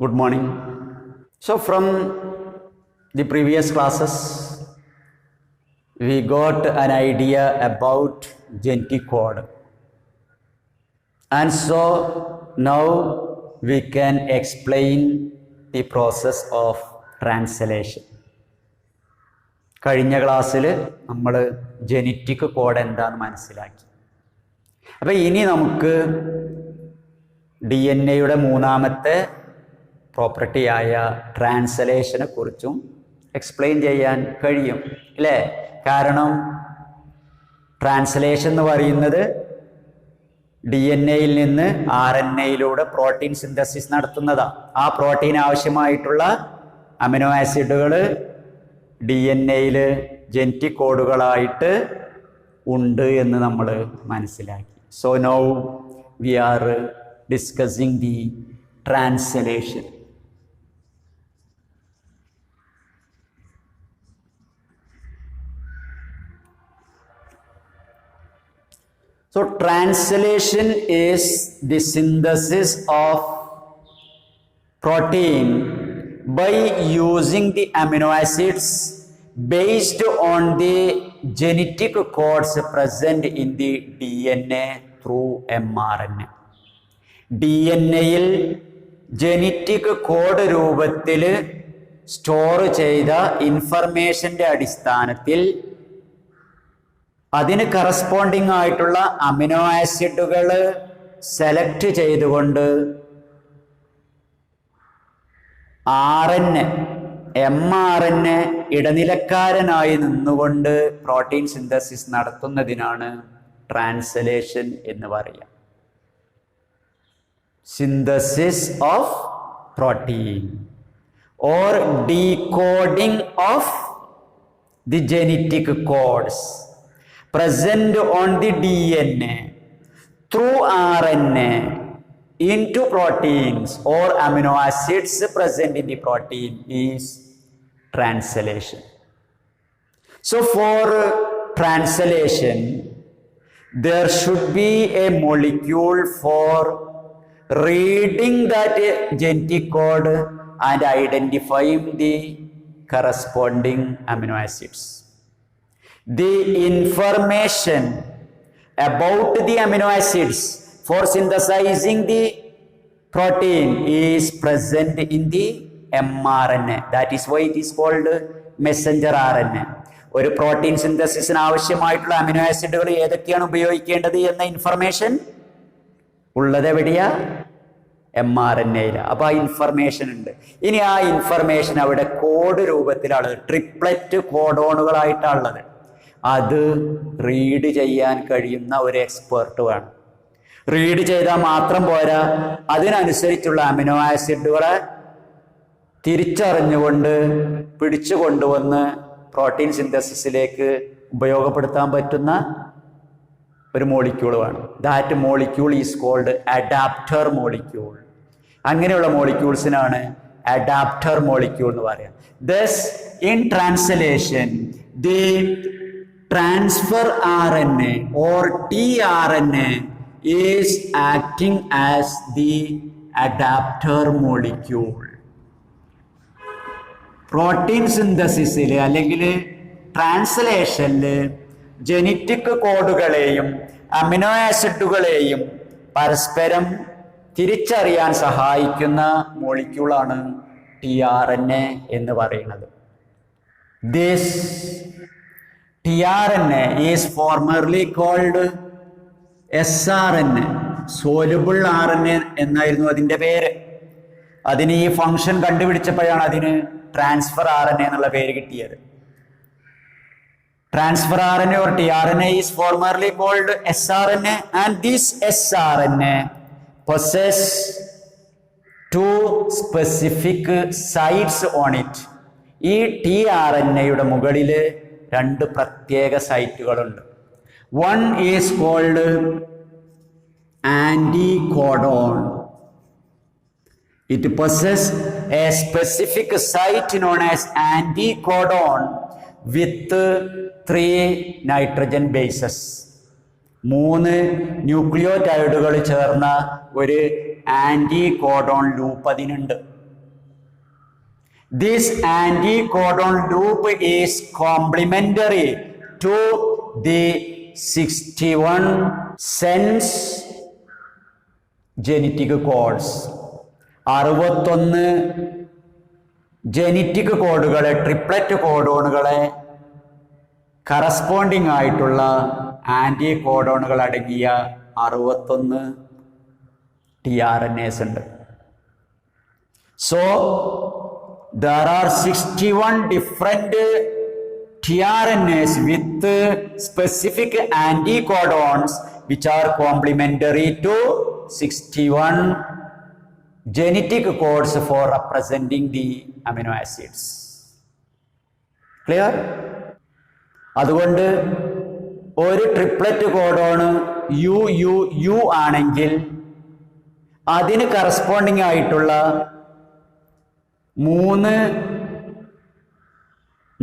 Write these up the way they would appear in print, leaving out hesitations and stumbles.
Good morning. So from the previous classes, we got an idea about genetic code. And so now we can explain the process of translation. കഴിഞ്ഞ ക്ലാസ്സിൽ നമ്മൾ genetic code എന്താണെന്ന് മനസ്സിലാക്കി. അപ്പോൾ ഇനി നമുക്ക് DNA-യുടെ മൂന്നാമത്തെ പ്രോപ്പർട്ടിയായ ട്രാൻസ്ലേഷനെ കുറിച്ചും എക്സ്പ്ലെയിൻ ചെയ്യാൻ കഴിയും അല്ലേ? കാരണം ട്രാൻസ്ലേഷൻ എന്ന് പറയുന്നത് DNA-യിൽ നിന്ന് RNA-യിലൂടെ പ്രോട്ടീൻ സിന്തസിസ് നടത്തുന്നതാണ്. ആ പ്രോട്ടീൻ ആവശ്യമായിട്ടുള്ള അമിനോ ആസിഡുകൾ DNA-യിൽ ജെനറ്റിക് കോഡുകളായിട്ട് ഉണ്ട് എന്ന് നമ്മൾ മനസ്സിലാക്കി. So now we R discussing the translation. So translation is the synthesis of protein by using the amino acids based on the genetic codes present in the DNA through mRNA. DNA-യിൽ genetic code രൂപത്തിൽ store ചെയ്ത ഇൻഫർമേഷൻ്റെ അടിസ്ഥാനത്തിൽ അതിന് corresponding ആയിട്ടുള്ള amino ആസിഡുകൾ select ചെയ്തുകൊണ്ട് mRNA ഇടനിലക്കാരനായി നിന്നുകൊണ്ട് പ്രോട്ടീൻ സിന്തസിസ് നടത്തുന്നതിനാണ് ട്രാൻസ്ലേഷൻ എന്ന് പറയുക. Synthesis of protein or decoding of the genetic codes present on the DNA through RNA into proteins or amino acids present in the protein is translation. So for translation, there should be a molecule for reading that genetic code and identifying the corresponding amino acids. The information about the amino acids for synthesizing the protein is present in the mRNA. That is why it is called messenger RNA. ഒരു protein സിന്തസിസിന് ആവശ്യമായിട്ടുള്ള amino ആസിഡുകൾ ഏതൊക്കെയാണ് ഉപയോഗിക്കേണ്ടത് എന്ന information ഉള്ളത് എവിടെയാ? mRNA-യിലാണ്. അപ്പോൾ ആ ഇൻഫർമേഷൻ ഉണ്ട്. ഇനി ആ ഇൻഫർമേഷൻ അവിടെ കോഡ് രൂപത്തിലാണ്, ട്രിപ്ലറ്റ് കോഡോണുകളായിട്ടാണുള്ളത്. അത് റീഡ് ചെയ്യാൻ കഴിയുന്ന ഒരു എക്സ്പേർട്ട് വേണം. റീഡ് ചെയ്താൽ മാത്രം പോരാ, അതിനനുസരിച്ചുള്ള അമിനോ ആസിഡുകളെ തിരിച്ചറിഞ്ഞുകൊണ്ട് പിടിച്ചു കൊണ്ടുവന്ന് പ്രോട്ടീൻ സിന്തസിസിലേക്ക് ഉപയോഗപ്പെടുത്താൻ പറ്റുന്ന ഒരു മോളിക്യൂൾ വേണം. That molecule is called adapter molecule. അങ്ങനെയുള്ള മോളിക്യൂൾസിനാണ് അഡാപ്റ്റർ മോളിക്യൂൾ എന്ന് പറയാം. Thus in translation the transfer RNA or tRNA is acting as the adapter molecule. Protein സിന്തസിസിൽ അല്ലെങ്കിൽ ട്രാൻസ്ലേഷനിൽ ജെനറ്റിക് കോഡുകളെയും അമിനോ ആസിഡുകളെയും പരസ്പരം തിരിച്ചറിയാൻ സഹായിക്കുന്ന മോളിക്യൂളാണ് tRNA എന്ന് പറയുന്നത്. This tRNA is formerly called sRNA, soluble RNA എന്നായിരുന്നു അതിൻ്റെ പേര്. അതിന് ഈ ഫംഗ്ഷൻ കണ്ടുപിടിച്ചപ്പോഴാണ് അതിന് ട്രാൻസ്ഫർ RNA എന്നുള്ള പേര് കിട്ടിയത്. Transfer RNA or tRNA is formerly called sRNA, and this sRNA possess two specific sites on it. ഈ tRNA-യുടെ മുകളിൽ രണ്ട് പ്രത്യേക സൈറ്റുകളുണ്ട്. One is called anticodon. It possesses a specific site known as anticodon with 3 nitrogen bases. 3 ന്യൂക്ലിയോടൈഡുകൾ ചേർന്ന ഒരു anti codon loop അതിനുണ്ട്. This anticodon loop is complementary to the 61 sense genetic codes. 61 genetic കോഡുകളെ, triplet കോഡോണുകളെ corresponding ആയിട്ടുള്ള anti കോഡോണുകൾ അടങ്ങിയ 61 tRNAs ഉണ്ട്. So there are 61 different tRNAs with specific anticodons which are complementary to 61 genetic codes for representing the amino acids. Clear? അതുകൊണ്ട് ഒരു triplet കോഡോണ് U ആണെങ്കിൽ അതിന് കറസ്പോണ്ടിങ് ആയിട്ടുള്ള 3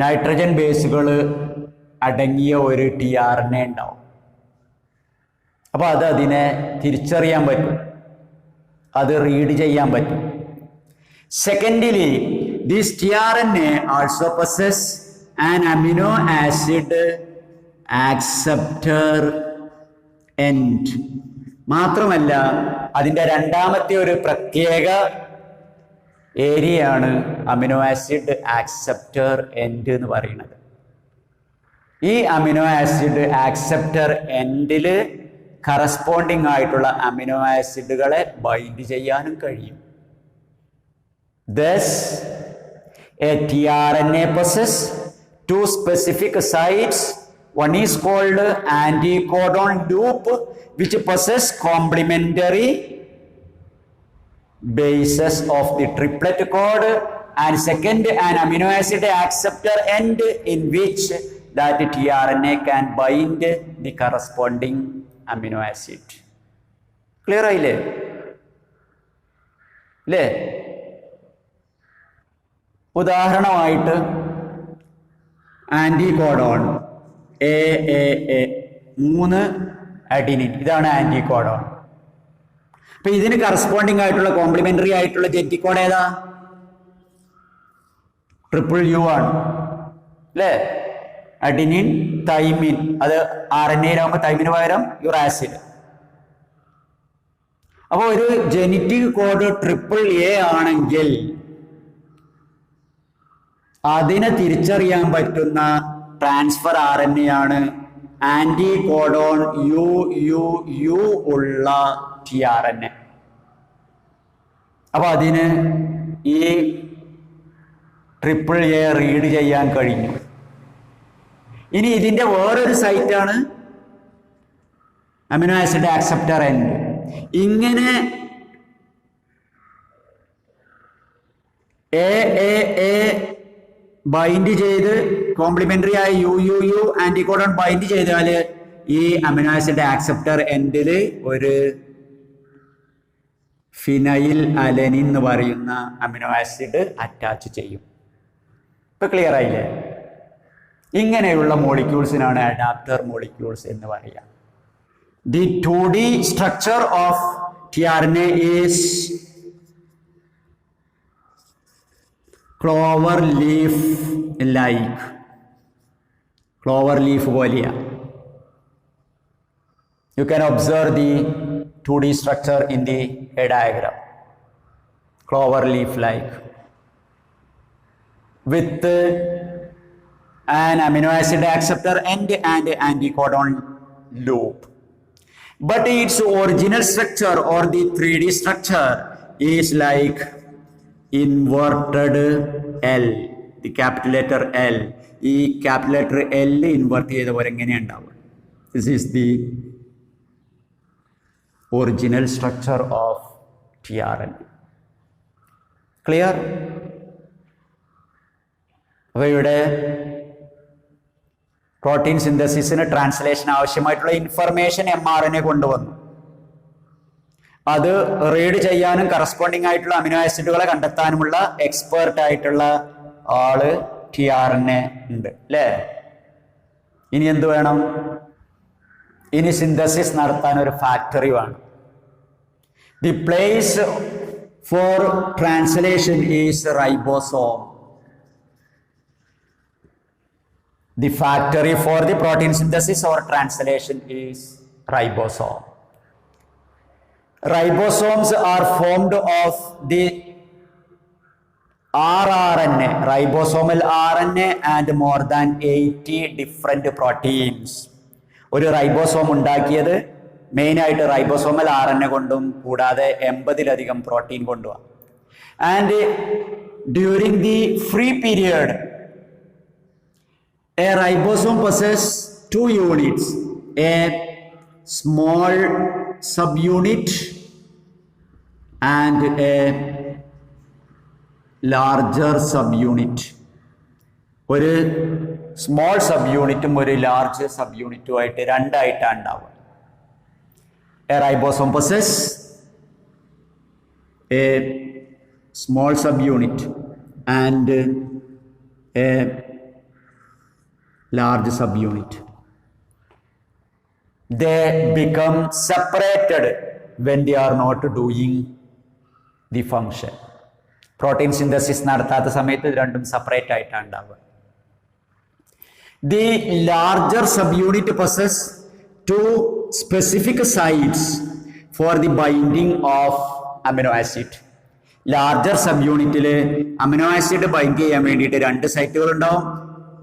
നൈട്രജൻ ബേസുകൾ അടങ്ങിയ ഒരു tRNA ഉണ്ടാവും. അപ്പോൾ അതിനെ തിരിച്ചറിയാൻ പറ്റും, അത് റീഡ് ചെയ്യാൻ പറ്റും. Secondly, this tRNA also possess an amino acid acceptor end. മാത്രമല്ല അതിൻ്റെ രണ്ടാമത്തെ ഒരു പ്രത്യേക ഏരിയയാണ് അമിനോ ആസിഡ് ആക്സെപ്റ്റർ എൻഡ് എന്ന് പറയുന്നത്. ഈ അമിനോ ആസിഡ് ആക്സെപ്റ്റർ എൻഡിൽ കറസ്പോണ്ടിങ് ആയിട്ടുള്ള അമിനോ ആസിഡുകളെ ബൈൻഡ് ചെയ്യാനും കഴിയും. Thus, a tRNA possesses 2 specific sites. One is called anticodon loop, which possess complementary bases of the triplet code, and second, an amino acid acceptor end in which that tRNA can bind the corresponding amino acid. Clear ആയില്ലേ? അല്ലേ? ഉദാഹരണമായിട്ട് ആന്റികോഡോൺ A 3 adenine, ഇതാണ് ആന്റികോഡോൺ. അപ്പൊ ഇതിന് corresponding ആയിട്ടുള്ള complementary ആയിട്ടുള്ള genetic code ഏതാ? UU ആണ് അല്ലേ? അഡിനിൻ, തൈമിൻ, അത് RNAയിലാകുമ്പോൾ തൈമിന് പകരം യുറാസിഡ്. അപ്പോൾ ഒരു ജനറ്റിക് കോഡ് AAA ആണെങ്കിൽ അതിനെ തിരിച്ചറിയാൻ പറ്റുന്ന ട്രാൻസ്ഫർ RNA ആണ് ആന്റികോഡോൺ UUU ഉള്ള tRNA. അപ്പൊ അതിന് ഈ AAA റീഡ് ചെയ്യാൻ കഴിഞ്ഞു. ഇനി ഇതിന്റെ വേറൊരു സൈറ്റാണ് അമിനോ ആസിഡ് ആക്സെപ്റ്റർ എൻഡ്. ഇങ്ങനെ എ ബൈൻഡ് ചെയ്ത് കോംപ്ലിമെന്ററി ആയ UUU ആന്റികോഡോൺ ബൈൻഡ് ചെയ്താൽ ഈ അമിനോ ആസിഡ് ആക്സെപ്റ്റർ എൻഡിൽ ഒരു ഫിനൈൽ അലനിൻ എന്ന് പറയുന്ന അമിനോ ആസിഡ് അറ്റാച്ച് ചെയ്യും. ഇപ്പൊ ക്ലിയർ ആയില്ലേ? ഇങ്ങനെയുള്ള മോളിക്യൂൾസിനാണ് അഡാപ്റ്റർ മോളിക്യൂൾസ് എന്ന് പറയുക. The 2D structure of tRNA is Clover leaf like. Clover leaf പോലെയാ. You can observe the 2D structure in the diagram. Clover leaf like, with an amino acid acceptor end and anticodon loop. But its original structure or the 3D structure is like inverted L. The capital letter L. ഈ capital letter L invert ചെയ്ത പോലെ എങ്ങനെയാണ് ഉണ്ടാവുക? This is the original structure of tRNA. Clear? അപ്പോൾ ഇവിടെ protein സിന്തസിസിന് translation ആവശ്യമായിട്ടുള്ള information mRNA കൊണ്ടുവന്നു. അത് റീഡ് ചെയ്യാനും കറസ്പോണ്ടിങ് ആയിട്ടുള്ള അമിനോ ആസിഡുകളെ കണ്ടെത്താനുമുള്ള എക്സ്പേർട്ട് ആയിട്ടുള്ള ആള് tRNA ഉണ്ട് അല്ലേ? ഇനി എന്ത് വേണം? ഇനി സിന്തസിസ് നടത്താൻ ഒരു ഫാക്ടറി വേണം. The place for translation is ribosome. The factory for the protein synthesis or translation is ribosome. Ribosomes are formed of the rRNA, ribosomal RNA and more than 80 different proteins. ഒരു ribosome ഉണ്ടാക്കിയത് മെയിനായിട്ട് ribosomal RNA കൊണ്ടും കൂടാതെ 80-ലധികം protein കൊണ്ടുമാണ്. And during the free period a ribosome possesses two units, a small subunit and a larger subunit. ഒരു small sub യൂണിറ്റും ഒരു large sub യൂണിറ്റും ആയിട്ട് രണ്ടായിട്ടാണ് ഉണ്ടാവുക. A ribosome possesses a small subunit and a large subunit. They become separated when they are not doing the function. Protein synthesis നടത്താത്ത സമയത്ത് രണ്ടും separate ആയിട്ടാണ് ഉണ്ടാവുക. The larger subunit possesses two specific sites for the binding of amino acid. Larger sub യൂണിറ്റിൽ amino acid bind ചെയ്യാൻ വേണ്ടിയിട്ട് രണ്ട് സൈറ്റുകൾ ഉണ്ടാവും.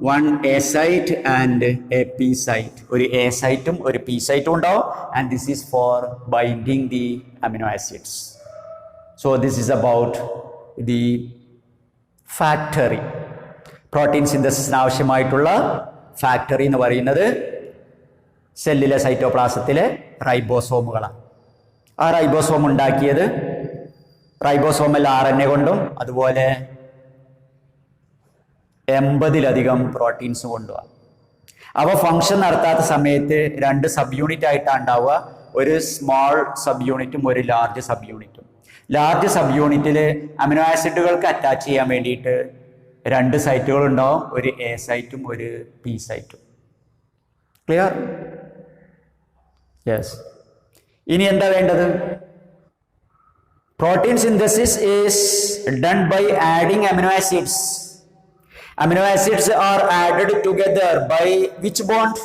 One A site and A P site. ഒരു എ സൈറ്റും ഒരു പി സൈറ്റും ഉണ്ടാവും. And this is for binding the amino acids. So this is about the factory. Protein സിന്തസിസിന് ആവശ്യമായിട്ടുള്ള ഫാക്ടറി എന്ന് പറയുന്നത് സെല്ലിലെ സൈറ്റോപ്ലാസത്തിലെ റൈബോസോമുകളാണ്. ആ റൈബോസോം ഉണ്ടാക്കിയത് റൈബോസോമൽ RNA കൊണ്ടും അതുപോലെ 80-ലധികം പ്രോട്ടീൻസ് കൊണ്ടുമാണ്. അവ ഫങ്ഷൻ നടത്താത്ത സമയത്ത് രണ്ട് സബ് യൂണിറ്റ് ആയിട്ടാണ് ഉണ്ടാവുക. ഒരു സ്മോൾ സബ് യൂണിറ്റും ഒരു ലാർജ് സബ് യൂണിറ്റും. ലാർജ് സബ് യൂണിറ്റിൽ അമിനോ ആസിഡുകൾക്ക് അറ്റാച്ച് ചെയ്യാൻ വേണ്ടിയിട്ട് രണ്ട് സൈറ്റുകൾ ഉണ്ടാവും. ഒരു എ സൈറ്റും ഒരു പി സൈറ്റും. ക്ലിയർ? യെസ്. ഇനി എന്താ വേണ്ടത്? Protein synthesis is done by adding amino acids. Amino acids are added together by which bond?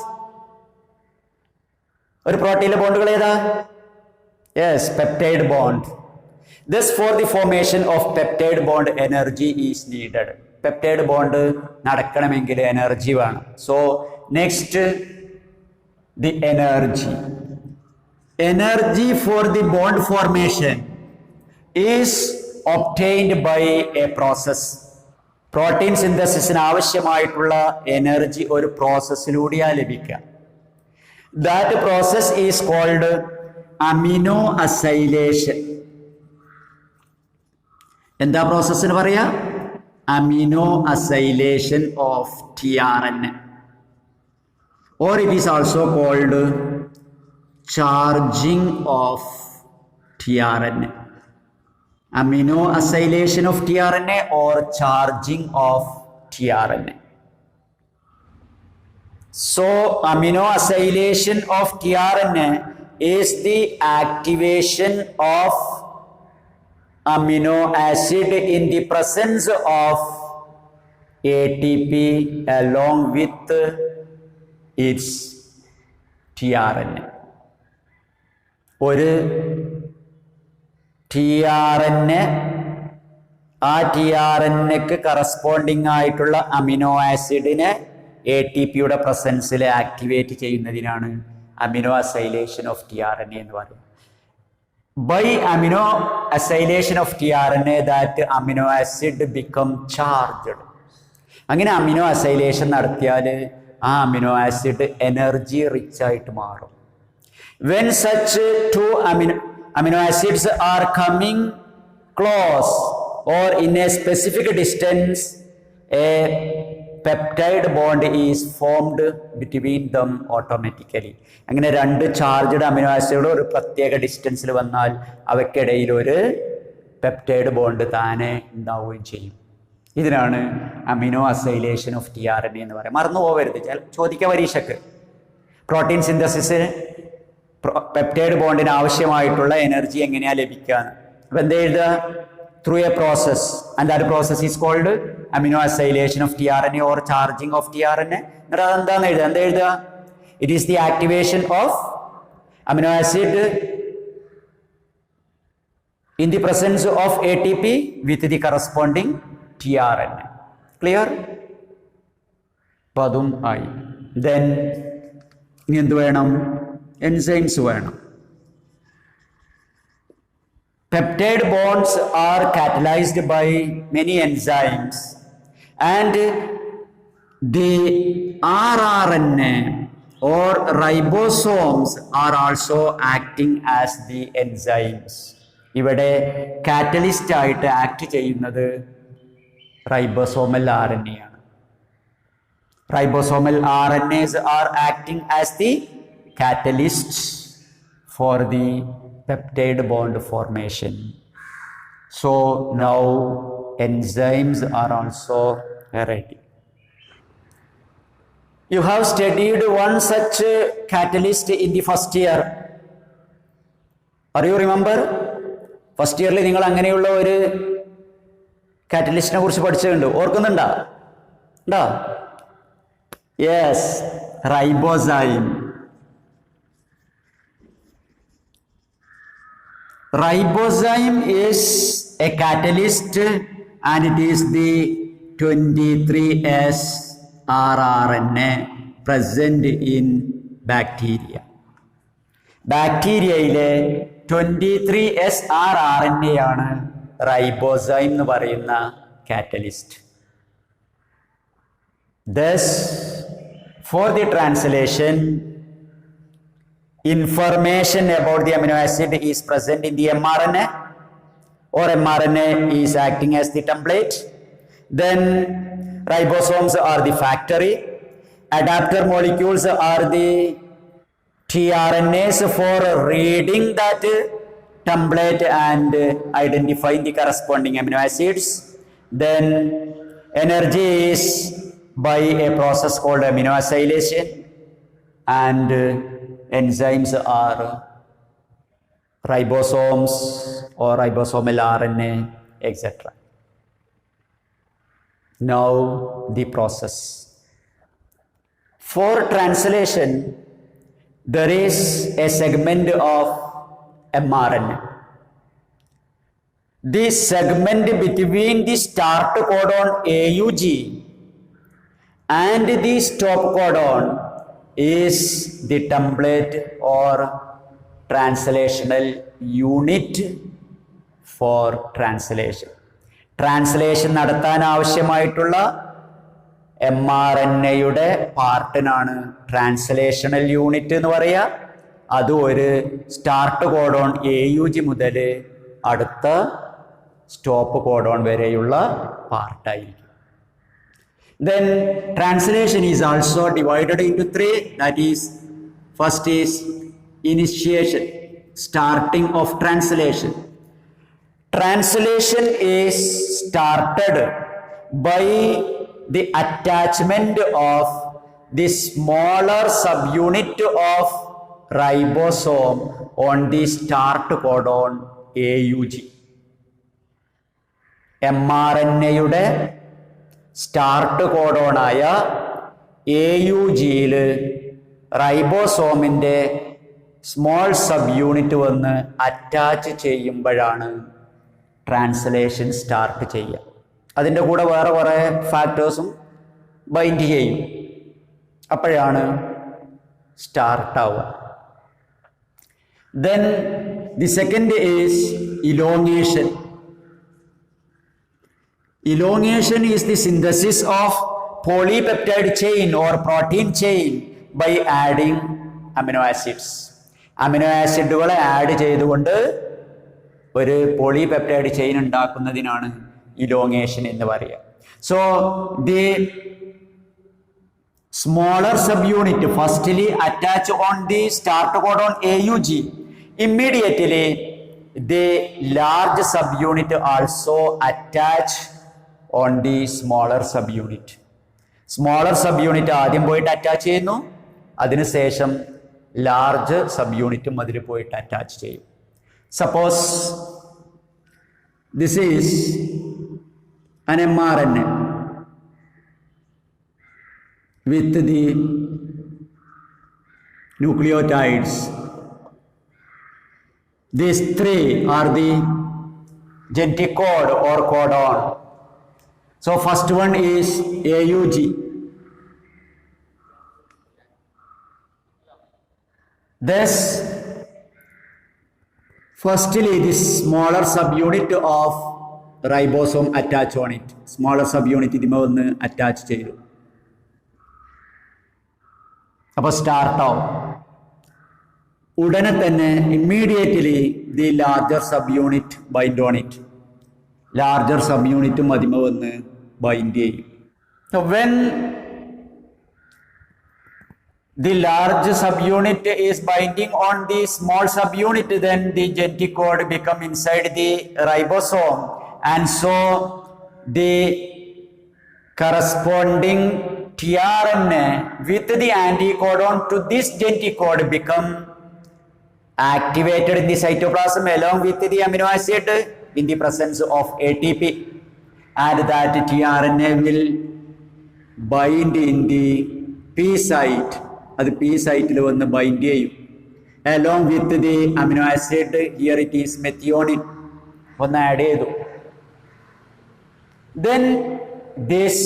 ഒരു പ്രോട്ടീനിലെ ബോണ്ടുകൾ ഏതാ? Yes, peptide bond. Thus for the formation of peptide bond energy is needed. Peptide bond നടക്കണമെങ്കിൽ energy വേണം. So next, the energy. Energy for the bond formation is obtained by a process. Protein സിന്തസിസിന് ആവശ്യമായിട്ടുള്ള energy ഒരു പ്രോസസ്സിലൂടെയാണ് ലഭിക്കുക. That process is called amino acylation. എന്താ പ്രോസസ്സിന് പറയാ? Amino acylation of tRNA, or it is also called charging of tRNA. Amino acylation of tRNA or charging of tRNA. So amino acylation of tRNA is the activation of amino acid in the presence of ATP along with its tRNA. ഒരു tRNA, ആ tRNAക്ക് corresponding ആയിട്ടുള്ള amino ആസിഡിനെ ATPയുടെ പ്രസൻസിൽ activate ചെയ്യുന്നതിനാണ് amino acylation of tRNA എന്ന് പറയുന്നത്. By amino acylation of tRNA that amino acid become charged. അങ്ങനെ അമിനോ അസൈലേഷൻ നടത്തിയാൽ ആ അമിനോ ആസിഡ് എനർജി റിച്ച് ആയിട്ട് മാറും. When such two amino acids are coming close or in a specific distance, a peptide bond is formed between them automatically. അങ്ങനെ രണ്ട് charged amino ആസിഡുകൾ ഒരു പ്രത്യേക ഡിസ്റ്റൻസിൽ വന്നാൽ അവയ്ക്കിടയിൽ ഒരു പെപ്റ്റൈഡ് ബോണ്ട് താനെ ഉണ്ടാവുകയും ചെയ്യും. ഇതിനാണ് അമിനോ അസൈലേഷൻ ഓഫ് tRNA എന്ന് പറയുന്നത്. മറന്നു പോകരുത്, ചോദിക്കുക പരീക്ഷയ്ക്ക്. പ്രോട്ടീൻ സിന്തസിസിന് പെപ്റ്റൈഡ് ബോണ്ടിന് ആവശ്യമായിട്ടുള്ള എനർജി എങ്ങനെയാ ലഭിക്കുക? അപ്പം എന്താ എഴുതുക? through a process, and that process is called amino acylation of tRNA or charging of tRNA. It is the activation of amino acid in the presence of ATP with the corresponding tRNA. Clear? Padum I. Then enzymes വേണം. Peptide bonds are catalyzed by many enzymes, and the rRNA or ribosomes are also acting as the enzymes. ഇവിടെ catalyst ആയിട്ട് act ചെയ്യുന്നത് ribosomal RNA ആണ്. Ribosomal RNAs are acting as the catalysts for the peptide bond formation. So now enzymes are also ready. You have studied one such catalyst in the first year. Are you remember? First year li ningal anganeyulla oru catalyst ne kurichu padichittundu. Orkunnunda? Unda? Yes, ribozyme. Ribozyme is a catalyst and it is the 23S rRNA present in bacteria. ബാക്ടീരിയയിലെ 23S rRNA ആണ് ribozyme എന്ന് പറയുന്ന catalyst. Thus, for the translation, information about the amino acid is present in the mRNA, or mRNA is acting as the template. Then ribosomes are the factory. Adapter molecules are the tRNAs for reading that template and identifying the corresponding amino acids. Then energy is by a process called amino acylation, and enzymes are ribosomes or ribosomal RNA, etc. Now the process. For translation, there is a segment of mRNA. This segment between the start codon AUG and the stop codon is the template or translational unit for translation. Translation നടത്താൻ ആവശ്യമായിട്ടുള്ള mRNAയുടെ പാർട്ടിനാണ് translational unit എന്ന് പറയുക. അത് ഒരു start codon AUG മുതൽ അടുത്ത stop codon വരെയുള്ള പാർട്ടായിരിക്കും. Then translation is also divided into three. That is, first is initiation, starting of translation. Translation is started by the attachment of the smaller subunit of ribosome on the start codon AUG. mRNAയുടെ start കോഡോണായ AUGയിൽ റൈബോസോമിൻ്റെ small sub unit വന്ന് attach ചെയ്യുമ്പോഴാണ് translation start ചെയ്യുക. അതിൻ്റെ കൂടെ വേറെ കുറേ ഫാക്ടേഴ്സും ബൈൻഡ് ചെയ്യും. അപ്പോഴാണ് സ്റ്റാർട്ടാവുക. Then the second is elongation. Elongation is the synthesis of polypeptide chain or protein chain by adding amino acids. Amino ആസിഡുകളെ ആഡ് ചെയ്തുകൊണ്ട് ഒരു പോളിപെപ്റ്റൈഡ് ചെയിൻ ഉണ്ടാക്കുന്നതിനാണ് ഇലോങ്ങേഷൻ എന്ന് പറയുക. So the smaller subunit firstly attach on the start codon AUG. Immediately the large subunit also attach on the smaller subunit. Smaller subunit ആദ്യം പോയിട്ട് attach ചെയ്യുന്നു, അതിനുശേഷം ലാർജ് സബ്യൂണിറ്റും അതിൽ പോയിട്ട് അറ്റാച്ച് ചെയ്യും. Suppose This is an mRNA with the nucleotides. These three are the genetic code or codon. So first one is AUG. Thus, firstly, this smaller subunit of ribosome attach on it. Smaller subunit ഇതിമ ഒന്ന് attach ചെയ്തു. അപ്പോൾ start ആവും. ഉടനെ തന്നെ immediately the larger sub unit bind on it. Larger sub യൂണിറ്റും അതിമ വന്ന് bind ചെയ്യും. When the large subunit is binding on the small subunit, then the genetic code become inside the ribosome, and so the corresponding tRNA with the anticodon to this genetic code become activated in the cytoplasm along with the amino acid in the presence of ATP, and that tRNA will bind in the P site. അത് P സൈറ്റിൽ വന്ന് bind ചെയ്യും along with the amino acid. Here it is methionine ഒന്ന് add ചെയ്തു. Then this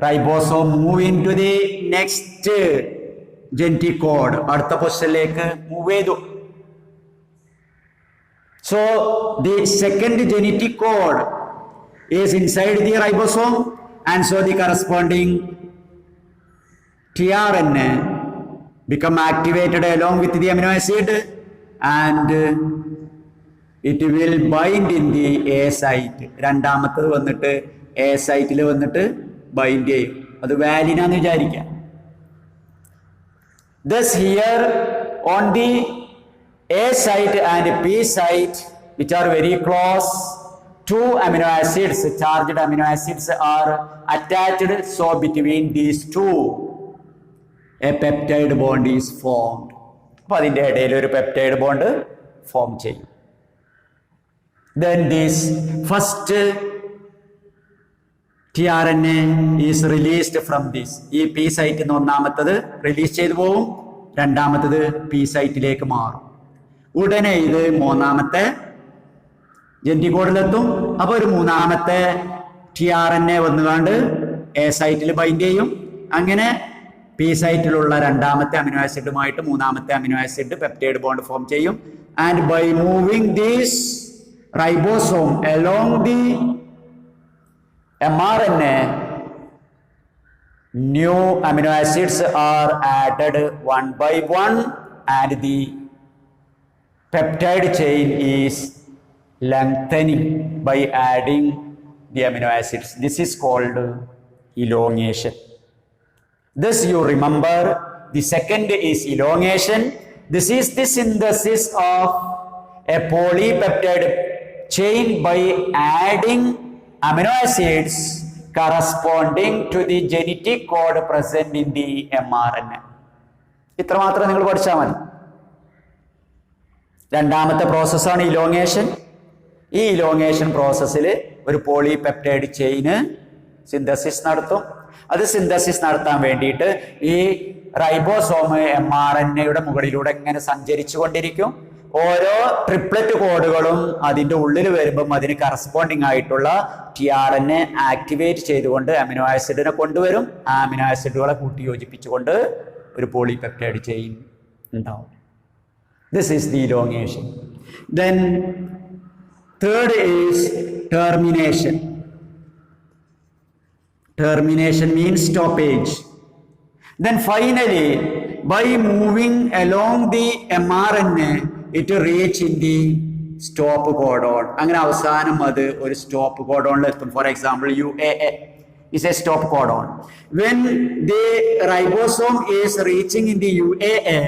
ribosome move into the next genetic code, അടുത്ത പൊസിഷനിലേക്ക് move ചെയ്തു. So the second genetic code is inside the ribosome, and so the corresponding tRNA become activated along with the amino acid, and it will bind in the A site. രണ്ടാമത്തത് വന്നിട്ട് A സൈറ്റിൽ വന്നിട്ട് bind ചെയ്യും. അത് വാലിനാന്ന് വിചാരിക്കാം. Thus here on the A site and P site, which are very close, two amino acids, charged amino acids are attached. So between these two a peptide bond is formed. അപ്പോൾ അതിൻ്റെ ഇടയിൽ ഒരു peptide bond form ചെയ്യും. Then this first tRNA is released from this. ഈ P സൈറ്റിൽ നിന്ന് ഒന്നാമത്തത് release ചെയ്തു പോവും, രണ്ടാമത്തത് പി സൈറ്റിലേക്ക് മാറും. ഉടനെ ഇത് മൂന്നാമത്തെ ജെനറ്റിക് കോഡിലെത്തും. അപ്പോൾ ഒരു മൂന്നാമത്തെ tRNA വന്നുകൊണ്ട് എ സൈറ്റിൽ ബൈൻഡ് ചെയ്യും. അങ്ങനെ പി സൈറ്റിലുള്ള രണ്ടാമത്തെ അമിനോ ആസിഡുമായിട്ട് മൂന്നാമത്തെ amino acid peptide bond form ചെയ്യും. And by moving these ribosome along the mRNA, new amino acids are added one by one, and the peptide chain is lengthening by adding the amino acids. This is called elongation. Thus you remember the second is elongation. This is the synthesis of a polypeptide chain by adding amino acids corresponding to the genetic code present in the mRNA. ഇത്ര മാത്രം നിങ്ങൾ പഠിച്ചാൽ മതി. രണ്ടാമത്തെ പ്രോസസ്സാണ് elongation. ഈ elongation പ്രോസസ്സിൽ ഒരു പോളിപെപ്റ്റൈഡ് ചെയിന് സിന്തസിസ് നടത്തും. അത് സിന്തസിസ് നടത്താൻ വേണ്ടിയിട്ട് ഈ റൈബോസോം mRNA മുകളിലൂടെ ഇങ്ങനെ സഞ്ചരിച്ചു കൊണ്ടിരിക്കും. ഓരോ ട്രിപ്ലറ്റ് കോഡുകളും അതിൻ്റെ ഉള്ളിൽ വരുമ്പം അതിന് കറസ്പോണ്ടിങ് ആയിട്ടുള്ള tRNA ആക്ടിവേറ്റ് ചെയ്തുകൊണ്ട് അമിനോ ആസിഡിനെ കൊണ്ടുവരും. ആ അമിനോ ആസിഡുകളെ കൂട്ടി യോജിപ്പിച്ചുകൊണ്ട് ഒരു പോളിപെപ്റ്റൈഡ് ചെയിൻ ഉണ്ടാവും. This is the elongation. Then third is termination. Termination means stoppage. Then finally, by moving along the mRNA, it reach in the stop codon. അങ്ങനെ അവസാനം അത് ഒരു സ്റ്റോപ്പ് കോഡോണിൽ എത്തും. For example UAA is a stop codon. When the ribosome is reaching in the UAA,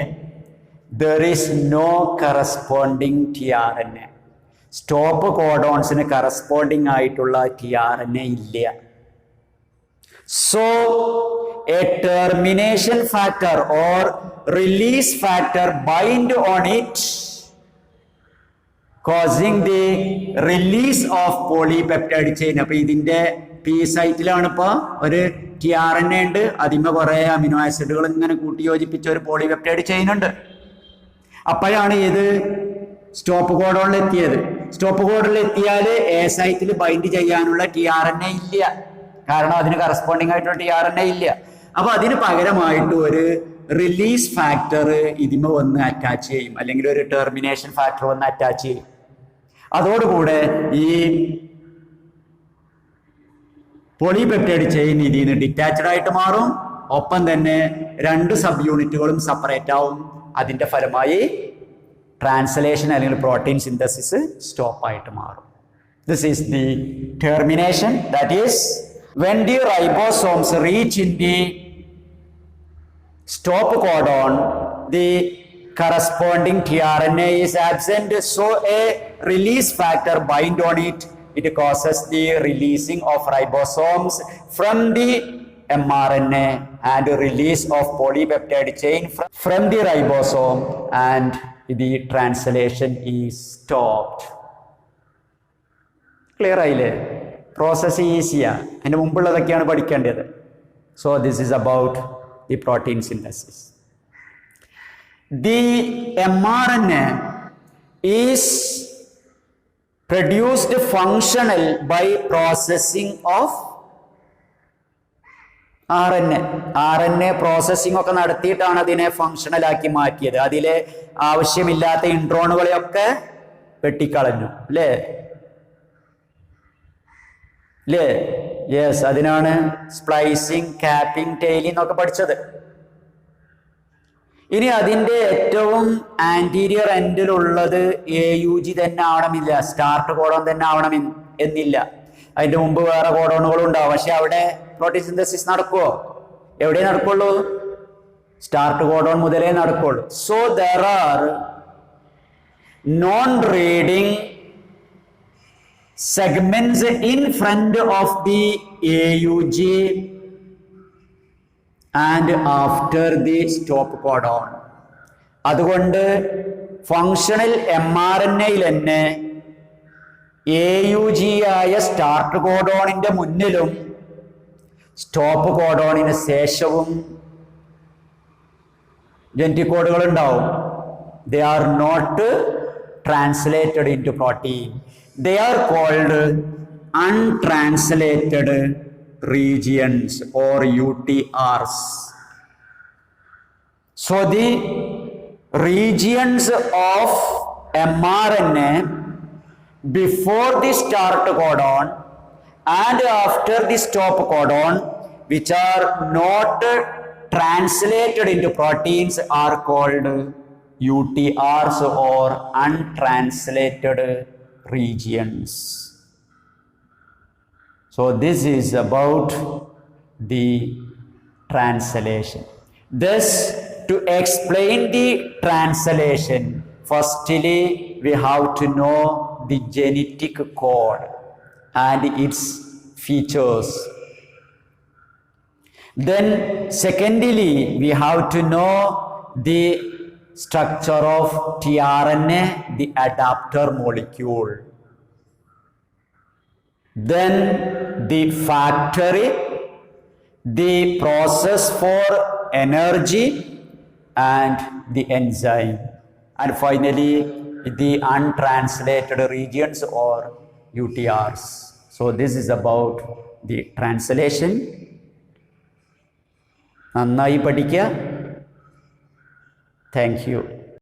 there is no corresponding tRNA. Stop കോഡോൺസിന് corresponding ആയിട്ടുള്ള tRNA ഇല്ല. So a termination factor or release factor bind on it causing the release of polypeptide chain. അപ്പോൾ ഇതിൻ്റെ P സൈറ്റിലാണ് ഇപ്പോൾ ഒരു tRNA ഉണ്ട്, അതിന്മേൽ കുറേ അമിനോ ആസിഡുകൾ ഇങ്ങനെ കൂട്ടി യോജിപ്പിച്ച ഒരു പോളിപെപ്റ്റൈഡ് ചെയിൻ ഉണ്ട്. അപ്പോഴാണ് ഇത് സ്റ്റോപ്പ് കോഡോണിൽ എത്തിയത്. സ്റ്റോപ്പ് കോഡോണിൽ എത്തിയാൽ എ സൈറ്റിൽ ബൈൻഡ് ചെയ്യാനുള്ള tRNA ഇല്ല, കാരണം അതിന് കറസ്പോണ്ടിങ് ആയിട്ടുള്ള tRNA ഇല്ല. അപ്പോൾ അതിന് പകരമായിട്ട് ഒരു റിലീസ് ഫാക്ടർ ഇതിമ വന്ന് അറ്റാച്ച് ചെയ്യും, അല്ലെങ്കിൽ ഒരു ടെർമിനേഷൻ ഫാക്ടർ വന്ന് അറ്റാച്ച് ചെയ്യും. അതോടുകൂടെ ഈ പോളിപെപ്റ്റൈഡ് ചെയിൻ ഇതിൽ നിന്ന് ഡിറ്റാച്ച്ഡ് ആയിട്ട് മാറും. ഒപ്പം തന്നെ രണ്ട് സബ് യൂണിറ്റുകളും സെപ്പറേറ്റ് ആവും. അതിന്റെ ഫലമായി ട്രാൻസ്ലേഷൻ അല്ലെങ്കിൽ പ്രോട്ടീൻ സിന്തസിസ് സ്റ്റോപ്പ് ആയിട്ട് മാറും. This is the termination. That is when the ribosomes reach in the stop codon, the corresponding tRNA is absent, so a release factor bind on it. It causes the releasing of ribosomes from the mRNA and release of polypeptide chain from the ribosome, and the translation is stopped. Clear ആയില്ലേ? Process ഈസിയാണ്. അതിൻ്റെ മുമ്പുള്ളതൊക്കെയാണ് പഠിക്കേണ്ടത്. So this is about the protein synthesis. The mRNA is produced functional by processing of RNA processing ഒക്കെ നടത്തിയിട്ടാണ് അതിനെ ഫങ്ഷണലാക്കി മാറ്റിയത്. അതിലെ ആവശ്യമില്ലാത്ത ഇൻട്രോണുകളെയൊക്കെ വെട്ടിക്കളഞ്ഞു അല്ലേ? യെസ്, അതിനാണ് സ്പ്ലൈസിങ്, ക്യാപ്പിംഗ്, ടെയിലിംഗ് എന്നൊക്കെ പഠിച്ചത്. ഇനി അതിൻ്റെ ഏറ്റവും ആൻറ്റീരിയർ എൻഡിലുള്ളത് AUG തന്നെ ആവണമില്ല, സ്റ്റാർട്ട് കോഡോൺ തന്നെ ആവണം എന്നില്ല. അതിൻ്റെ മുമ്പ് വേറെ കോഡോണുകളും ഉണ്ടാവും. പക്ഷെ അവിടെ പ്രോട്ടീൻ സിന്തസിസ് നടക്കുമോ? എവിടെ നടക്കുള്ളൂ? സ്റ്റാർട്ട് കോഡോൺ മുതലേ നടക്കുള്ളൂ. So there are non reading segments in front of the AUG and after the stop codon. അതുകൊണ്ട് ഫങ്ഷണൽ mRNAയിൽ തന്നെ AUG ആയ സ്റ്റാർട്ട് കോഡോണിന്റെ മുന്നിലും സ്റ്റോപ്പ് കോഡോണിന് ശേഷവും ജനറ്റിക് കോഡുകൾ ഉണ്ടാവും. They are not translated into protein. They are called untranslated regions or UTRs. So the regions of mRNA before the start codon and after the stop codon, which are not translated into proteins, are called UTRs or untranslated regions. So this is about the translation. Thus, to explain the translation, firstly we have to know the genetic code and its features. Then secondly we have to know the structure of tRNA, the adapter molecule. Then the factory, the process for energy, and the enzyme. And finally the untranslated regions or UTRs. So this is about the translation. നന്നായി പഠിക്കുക. Thank you.